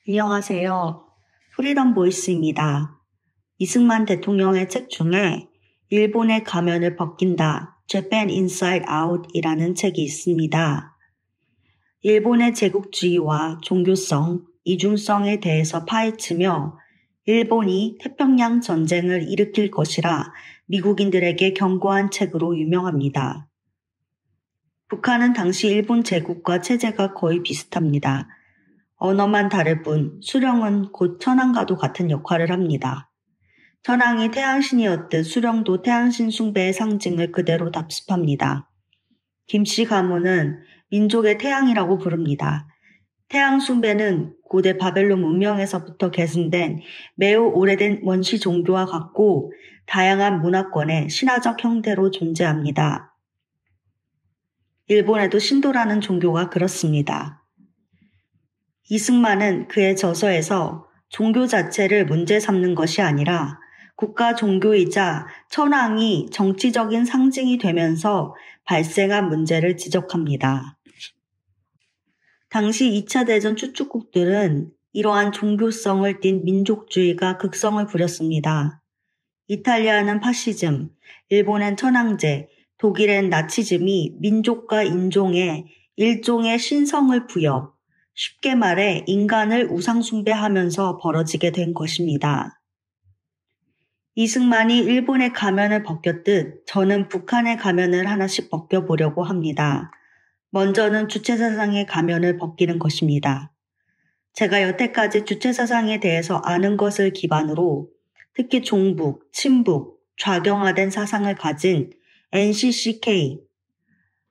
안녕하세요. 프리덤 보이스입니다. 이승만 대통령의 책 중에 일본의 가면을 벗긴다, Japan Inside Out 이라는 책이 있습니다. 일본의 제국주의와 종교성, 이중성에 대해서 파헤치며 일본이 태평양 전쟁을 일으킬 것이라 미국인들에게 경고한 책으로 유명합니다. 북한은 당시 일본 제국과 체제가 거의 비슷합니다. 언어만 다를 뿐 수령은 곧 천황과도 같은 역할을 합니다. 천황이 태양신이었듯 수령도 태양신 숭배의 상징을 그대로 답습합니다. 김씨 가문은 민족의 태양이라고 부릅니다. 태양 숭배는 고대 바벨론 문명에서부터 계승된 매우 오래된 원시 종교와 같고 다양한 문화권의 신화적 형태로 존재합니다. 일본에도 신도라는 종교가 그렇습니다. 이승만은 그의 저서에서 종교 자체를 문제 삼는 것이 아니라 국가 종교이자 천황이 정치적인 상징이 되면서 발생한 문제를 지적합니다. 당시 2차 대전 추축국들은 이러한 종교성을 띤 민족주의가 극성을 부렸습니다. 이탈리아는 파시즘, 일본엔 천황제, 독일엔 나치즘이 민족과 인종에 일종의 신성을 부여 쉽게 말해 인간을 우상숭배하면서 벌어지게 된 것입니다. 이승만이 일본의 가면을 벗겼듯 저는 북한의 가면을 하나씩 벗겨보려고 합니다. 먼저는 주체사상의 가면을 벗기는 것입니다. 제가 여태까지 주체사상에 대해서 아는 것을 기반으로 특히 종북, 친북, 좌경화된 사상을 가진 NCCK,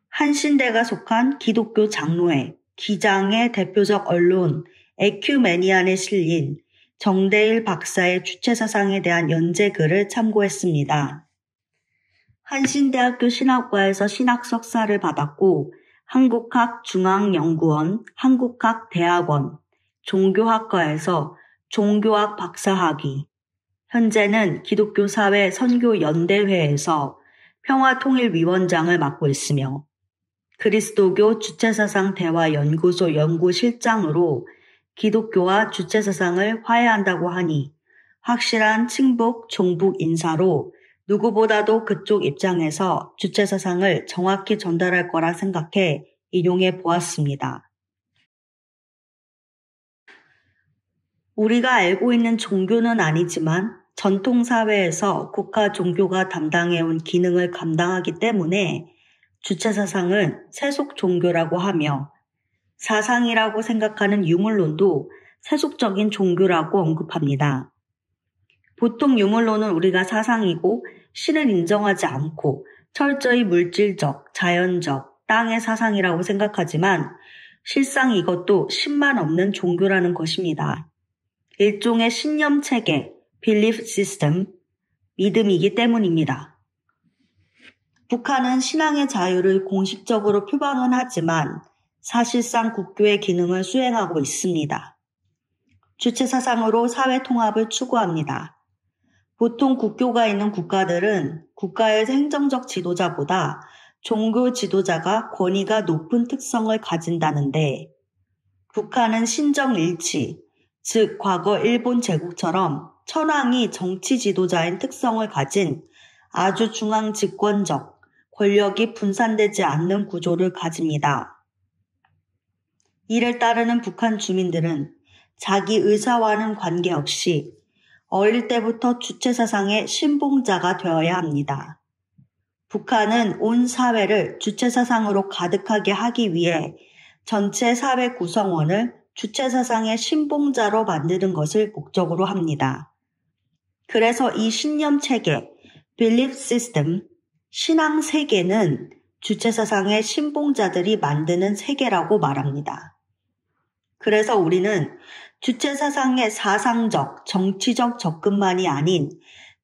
한신대가 속한 기독교 장로회, 기장의 대표적 언론 에큐메니안에 실린 정대일 박사의 주체사상에 대한 연재글을 참고했습니다. 한신대학교 신학과에서 신학 석사를 받았고 한국학중앙연구원, 한국학대학원, 종교학과에서 종교학 박사학위, 현재는 기독교사회 선교연대회에서 평화통일위원장을 맡고 있으며 그리스도교 주체사상 대화연구소 연구실장으로 기독교와 주체사상을 화해한다고 하니 확실한 친북, 종북 인사로 누구보다도 그쪽 입장에서 주체사상을 정확히 전달할 거라 생각해 인용해 보았습니다. 우리가 알고 있는 종교는 아니지만 전통사회에서 국가 종교가 담당해온 기능을 감당하기 때문에 주체사상은 세속 종교라고 하며 사상이라고 생각하는 유물론도 세속적인 종교라고 언급합니다. 보통 유물론은 우리가 사상이고 신을 인정하지 않고 철저히 물질적, 자연적, 땅의 사상이라고 생각하지만 실상 이것도 신만 없는 종교라는 것입니다. 일종의 신념 체계, belief system, 믿음이기 때문입니다. 북한은 신앙의 자유를 공식적으로 표방은 하지만 사실상 국교의 기능을 수행하고 있습니다. 주체사상으로 사회 통합을 추구합니다. 보통 국교가 있는 국가들은 국가의 행정적 지도자보다 종교 지도자가 권위가 높은 특성을 가진다는데 북한은 신정일치, 즉 과거 일본 제국처럼 천황이 정치 지도자인 특성을 가진 아주 중앙 집권적, 권력이 분산되지 않는 구조를 가집니다. 이를 따르는 북한 주민들은 자기 의사와는 관계없이 어릴 때부터 주체사상의 신봉자가 되어야 합니다. 북한은 온 사회를 주체사상으로 가득하게 하기 위해 전체 사회 구성원을 주체사상의 신봉자로 만드는 것을 목적으로 합니다. 그래서 이 신념 체계, belief system, 신앙 세계는 주체사상의 신봉자들이 만드는 세계라고 말합니다. 그래서 우리는 주체사상의 사상적, 정치적 접근만이 아닌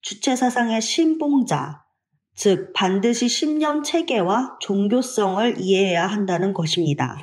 주체사상의 신봉자, 즉 반드시 신념 체계와 종교성을 이해해야 한다는 것입니다.